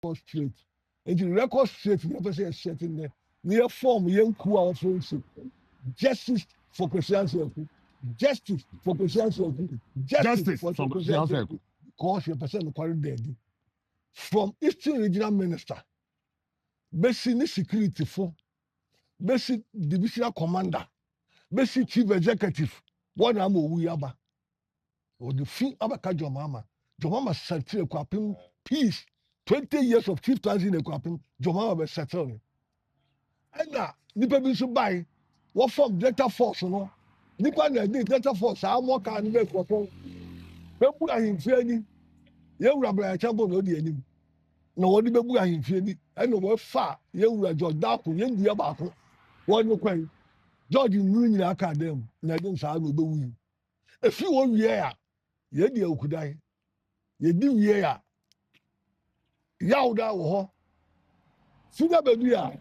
straight. And the record straight, you never say a certain there. Near form, young Kua friendship. Justice for Christianity. Justice for Christianity. Justice for Christianity. Because your person quarried dead. From Eastern Regional Minister, basic security for basic divisional commander, basic chief executive. One am Wuyaba. Or the fee Abaka Jomama. Jomama settle a peace. 20 years of chieftains in a crapim, Jomama was settling. And now, Nipa bi so buy what from Delta Force no. Nipa na dey Delta Force a mo kan be kokon. Bebu ahimfie ni. Ye wura bra chambo no di anim. Na wodi bebu ahimfie ni. E no we fa ye wura Jordan ye ndua ba ko. Wodi kwan. George nru nyina aka dem na dey sa no be wu. Efi wo wie a ye di okudan. Ye di wie a yawda wo ho. Sida bedu a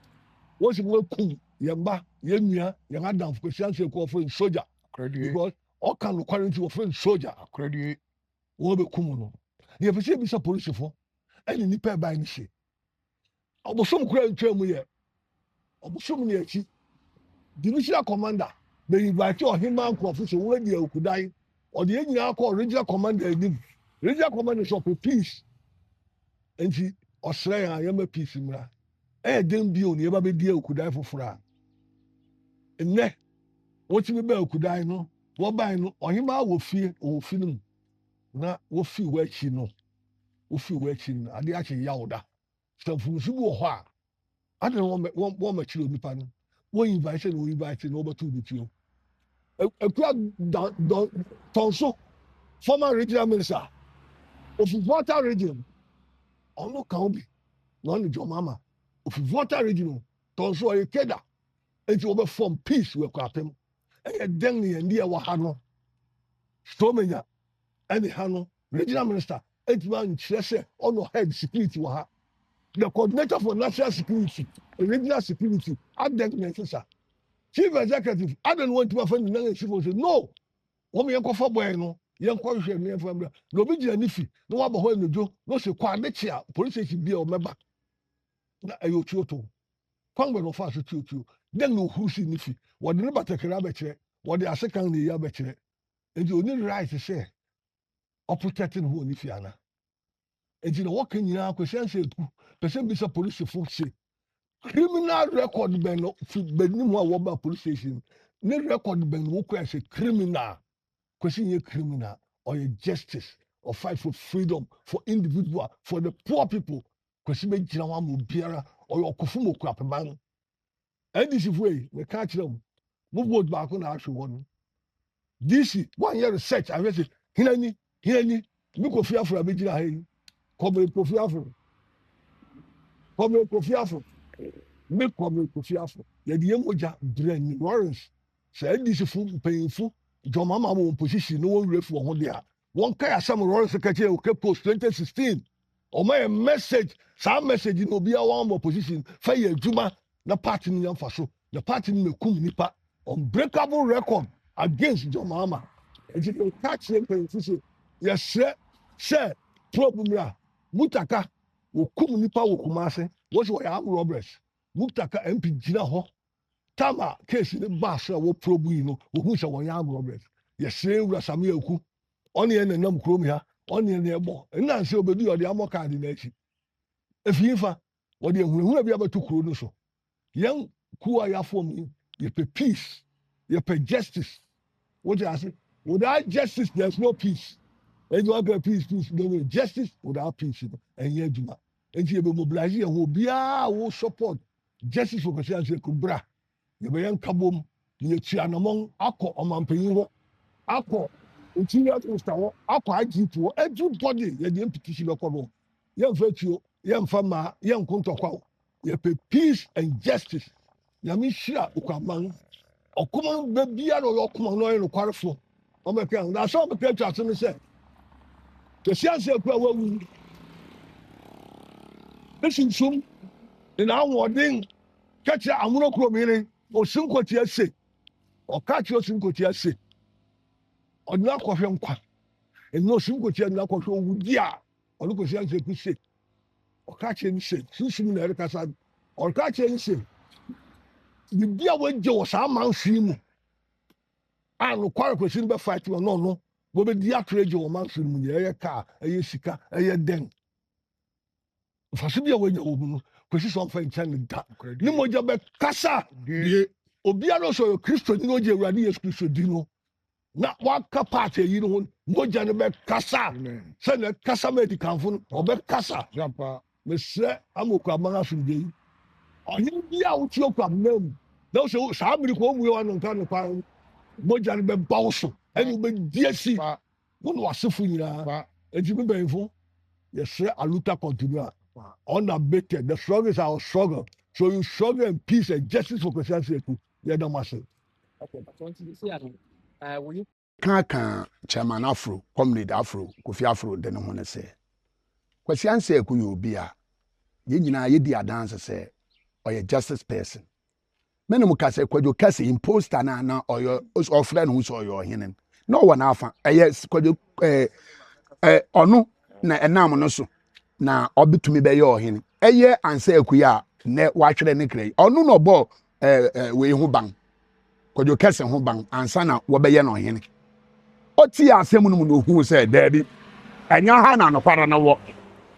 wo si mo ku yemba ye nua ye adam for Christianity ko for soldier because all can quarantine of friend soldier Credit. wo be kum no ye be say bi sa police for any nipa ba ni she obosom kura ntwa mu ye obosom ni achi divisional commander they invite your him man for so we dey okudai or the nyina call regional commander edim regional commander shop peace enti osran a yema peace mra dem bi oni eba be die okudai fofora enne wotimi ba okudai no wo ban no ohima wo fie no na wo fi wachi no ade a che yawda samfunsu bi wo ho a ade wo ma chiro nipa no wo invite no obetu bi tio akua tonso former regional minister of Volta region ono kan bi na ono Jomama of Volta region tonso e keda enti wo be form peace we kwapem e den ne ndi e wa ha no so menya ene ha no regional minister enti man kyerɛ sɛ ɔno head security wɔ ha the coordinator for national security regional security adan ne sisa chief executive adan want to find the chief say no wɔn yɛn kɔfa boy no yɛn kɔ hwɛ ne yɛn fa mbra na obi gyina ne fi na wabɔ hɔ enodwo na ɔsɛ kɔ ade kyea police station bi a ɔmɛba na ɛyɛ otuoto kwan bɛ na ɔfa so tuotuo den na ohuru si ne fi wɔde ne batakari abɛkyerɛ wɔde asekan na eyi abɛkyerɛ nti oni right sɛ ɔprotecting who ni fi ana enti na wɔka nyinaa kwasian sɛ etu pɛsɛ bi sɛ polisifoɔ se criminal record bɛn no fi bɛnim a wɔba police station ne record bɛn no wɔkɔ sɛ criminal kwasi nyɛ criminal ɔyɛ justice or fight for freedom for individual for the poor people kwasi bɛ gyina hɔ ama obiara ɔyɛ ɔkɔfo mu okura pɛba no ndc foɔ yi mɛka kyerɛ mu vote baako na ahwɛ wɔ no dc wɔanyɛ research ahwɛ sɛ hinani mi Kofi Afro abɛgyina ha yi kɔmɛ Kofi Afro yɛde yɛn mogya brɛ Lawrence sɛ ndc fo mpanyinfo Jomama wɔ position no wɔn wura fi wɔn ho deɛ wɔn kae asɛm Lawrence kɛkyɛ oke post 2016 ɔmo yɛ message saa message na obiara wɔn wɔ position fa yɛ adwuma na party no yɛn fa so na party no mekum nipa unbreakable record against Jomama eti de catch yɛn mpanyinfo so yɛsrɛ sɛ problem a Mutaka wɔkum nipa wɔ Kumase wɔsi wɔyɛ armed robbers Mutaka MP gyina hɔ tama case ne ba so a wɔ probu yi no ohun sɛ wɔyɛ armed robbers yɛsrɛ wura Samuel Aku ɔne yɛn nenam kurom ha ɔne yɛn ɛbɔ nna nsɛ obedu yɛ ɔde amɔ card n'akyi efi nfa wɔde ehunahuna bi abɛto kuro no so yɛn ku a yɛafɔ mu yɛpɛ peace yɛpɛ justice wɔde ase without justice there is no peace. And you want peace, no justice without peace. And yet, Juma. And you mobilize you who be will support justice for Christianity. Kubra. You be young Kabum, you chian among Ako or Mampino, Ako, Interior Ustawa, Ako, I give to everybody, you didn't petition of Kobo. Young virtue, young farmer, young Kontoko. You pay peace and justice. Yamisha, Ukaman, or come on, baby, or come on, no, quarrel. Oh, my God, that's all the picture to me say. The science of power will listen soon. In our wording, catch a monochrome or Sunkotia say, or catch your Sunkotia say, or knock off him, and no Sunkotia knock off your wood, or look at science of say. ɔka ni se sunsun na ɛrekasa ɔka ni se bibi a wɔgye wɔ saa amanfin mu a nokware kwesi no bɛfa ati ɔno ɔno wɔbɛdi atoro gye wɔ amanfin mu yɛ ɛyɛ kaa ɛyɛ sika ɛyɛ dɛn mfaso bi a wɔanya wɔ mu no kwesi sɛ ɔmfa nkyɛn ne da ne mogya bɛkasa obiara sɛ ɔyɛ kristo ni na ɔgye awurade yesu kristo di no na waka paati eyi no ho mogya no bɛkasa sɛ na kasa ma edi kanfo no ɔbɛkasa mesrɛ amokura aman asomdwe yi ɔhene bi a wotie okura mmaa mu na wosɛ saa mmiri kɔ ɔmu yɛ wa nonka nokwa mogya no bɛba wo so ɛne wobɛdi asi wo ne wasefo nyinaa enti me bɛyifo yɛsrɛ aluta continua unabated the struggle is our struggle so you struggle in peace and justice for Kwesi Ansaku yɛda mo ase Kaka chairman Afro, comrade Afro, Kofi Afro, de no ho ne sɛ Kwesi Ansaku yɛ obi a yɛn nyinaa yɛdi adanse sɛ ɔyɛ justice person. Mene mu ka sɛ Kwadwo kase imposter na ɔyɛ ɔfrɛ no ho sɛ ɔyɛ ɔhene na ɔwɔ n'afa ɛyɛ Kwadwo ɔno na ɛnam no so na ɔbɛtumi bɛyɛ ɔhene ɛyɛ Ansaku a ne wahwere ne kra ɔno na ɔbɔ wei ho ban Kwadwo kase ho ban ansa na wɔbɛyɛ no ɔhene ɔti asɛm no mu no hu sɛ daabi ɛnya ha na nokwara no wɔ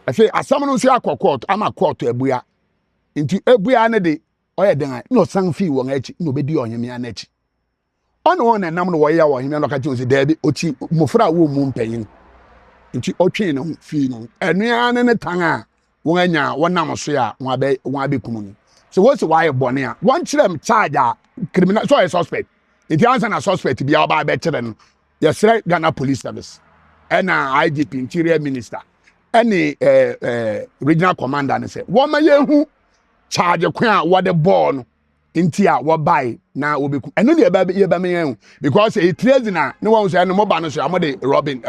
ɛsɛ asɛm no nso akɔ court ama court abua nti abua ne de ɔyɛ den a na ɔsan fi wɔn akyi na obedi ɔhemia n'akyi ɔno na nam no wɔyɛ ɔhemia no ka kyerɛ sɛ daabi ɔti mofra a wɔ mu mpanyin nti ɔtwe ne ho fi no ɛnoa ne tan a wɔn anya wɔnam so a wɔn abɛkum no so wɔsi wɔayɛ bɔne a wɔn kyerɛ m charge a criminal so ɔyɛ suspect nti ansa na suspect bi a ɔba abɛkyerɛ no yɛsrɛ Ghana Police Service ɛna IGP Interior Minister ɛne regional commander ne sɛ wɔn ma yɛhu charge kwan a wɔde bɔɔl no nti a wɔbae na wɔbɛku ɛno ne yɛba me yɛhu because treason a ne wɔn sɛ no moba no so a mode robin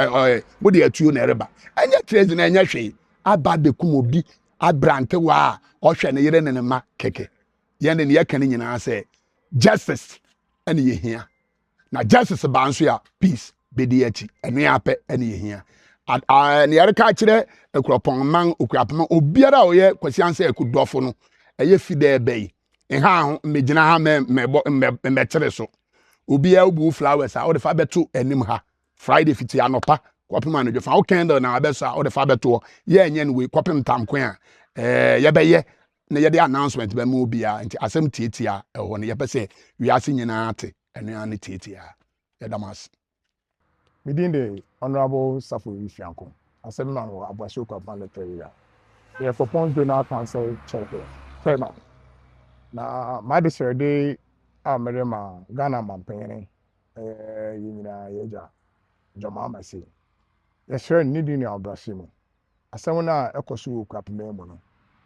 mode atuo na ɛreba ɛnyɛ treason ɛnyɛ hwee aba bɛkum obi abrante wa a ɔhwɛ ne yere ne ne ma kɛkɛ yɛn ne yɛka ne nyinaa sɛ justice ɛne yɛhia na justice ba nso ya peace bedi akyi ɛno yɛ apɛ ɛne yɛhia ne yɛreka kyerɛ akuropɔn man okuapema obiara a ɔyɛ Kwesi Ansaku dɔfo no ɛyɛ fida ɛbɛyi ɛha ho mmegyina ha mmɛkyere so obiara obu flowers a ɔde fa bɛto anim ha Friday fiti anɔpa kɔpem anadwo fa wo candle na abɛso a ɔde fa bɛto yɛ ɛnyɛ no wei kɔpem tamko a yɛbɛyɛ na yɛde announcement bɛma obiara nti asɛm tietia ɛhɔ no yɛpɛ sɛ wiase nyinaa te ɛno ne tietia yɛda mo ase within the Honorable Safo Ifianko, asɛm na wɔ Aboasye Okuapema Lecturer yɛ for Pons Donor Council Chairman. Na my desirede a mere ma Ghana mampanyene yɛ nyinaa yɛgya Dwama Amase. Yɛsrɛ ne di ne abrase mu. Asɛm na ɛkɔ so wɔ Okuapema mu no.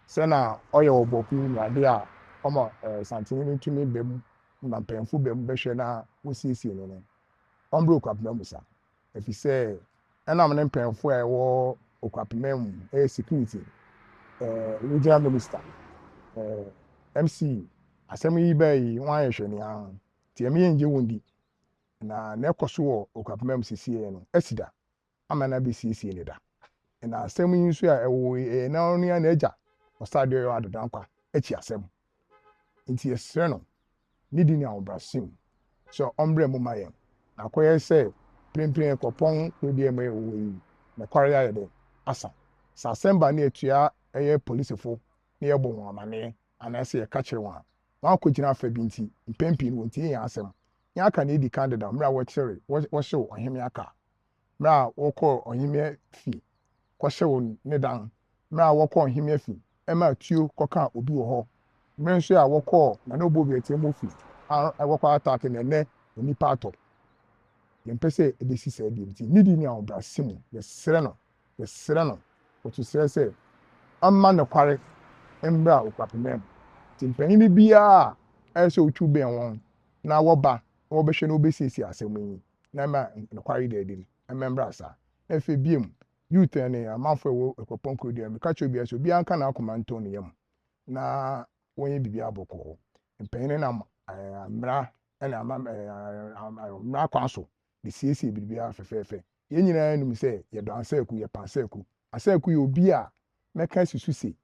Sɛ na ɔyɛ ɔbɔku nyade a ɔma santene no tumi bɛm na mpanyinfo bɛm bɛhwɛ na wosiesie no no. Ɔmbrɛ Okuapema mu sa. Ɛfi sɛ ɛnam ne mpanyinfo a ɛwɔ Okuapema mu ɛyɛ security regional minister MC asɛm yi bɛyi wɔn ayɛ hwɛ nea tie me yɛngye wɔn di na ɛkɔ so wɔ Okuapema mu siesie no asida ama na bɛsiesie ne da na asɛm yi nso a ɛwɔ na ɔno ya na agya ɔstade yɛ adodankwa akyi asɛm nti yɛsrɛ no ne di ne ahobrɛasɛm so ɔmbrɛ mu ma yɛn na akɔyɛ sɛ plenplen kɔpɔn kɔdi ɛma ɛwɔ yi na kware ayɛ dɛ asa sa asɛm ba ne atua ɛyɛ polisifo ne yɛbɔ wɔn amane anaasɛ yɛka kyerɛ wɔn a wɔn akɔgyina afa bi nti mpɛmpii no wɔntie yɛn asɛm yɛn aka na edi candidate mmerɛ a wɔkyerɛ wɔhyew ɔhemea aka mmerɛ a wɔkɔ ɔhemea fi kɔhyew ne dan mmerɛ a wɔkɔ ɔhemea fi ɛma atuo kɔka obi wɔ hɔ mmerɛ nso a wɔkɔ na ne obo bi etie mu fi a wɔkɔ attack na ɛnɛ onipa atɔ yɛmpɛ sɛ ebesi sɛ ɛdi nti ne di ne ahobrɛase mu yɛsrɛ no wɔto srɛ sɛ ɔmma ne kware mbra Okuapema mu nti mpanyin biara ɛyɛ sɛ otwu bɛn wɔn na wɔba na wɔbɛhwɛ na wɔbɛsiesie asɛm yi na ma ne kware da adi no mbra saa efe biem youth ne amanfo ɛwɔ Okuapɔn kuro deɛ meka kyerɛ obiara sɛ obiara nka na akoma ntɔn ne yam na wɔnyɛ biribi abɔkɔ mpanyin na mmara ɛna mmara kwan so de siesie biribiara fɛfɛɛfɛ yɛn nyinaa nim sɛ yɛdɔ Ansaku yɛpɛ Ansaku yɛ obi a mɛka susu se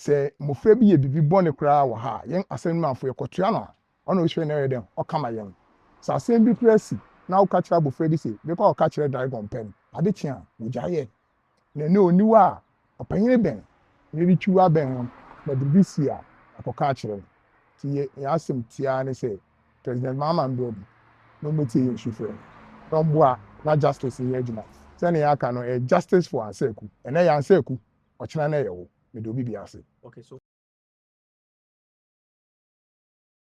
sɛ mmɔfra bi yɛ bibi bɔne koraa wɔ ha yɛn asɛm no manfo yɛkɔtoa no a ɔna ɔhwɛ no ɛyɛ dɛn ɔkama yɛn sɛ asɛm bi koraa si na woka kyerɛ abɔfra bi sɛ bɛkɔ ɔka kyerɛ dragon pɛ no ade kye a wogya yɛ na ɛne oniwa a ɔpanyini bɛn ne de twiwa bɛn ho na biribi si a akɔka akyerɛ no nti yɛ asɛm tiaa ne sɛ president Mahama Mbeumo na ɔmmɛtie yɛ nhwehwɛ na ɔmboa na justice yɛ adwuma sɛne yɛaka no justice for Ansaku ɛnɛ yɛ Ansaku ɔkyena no yɛ wo mede obi bi ase. Okay, so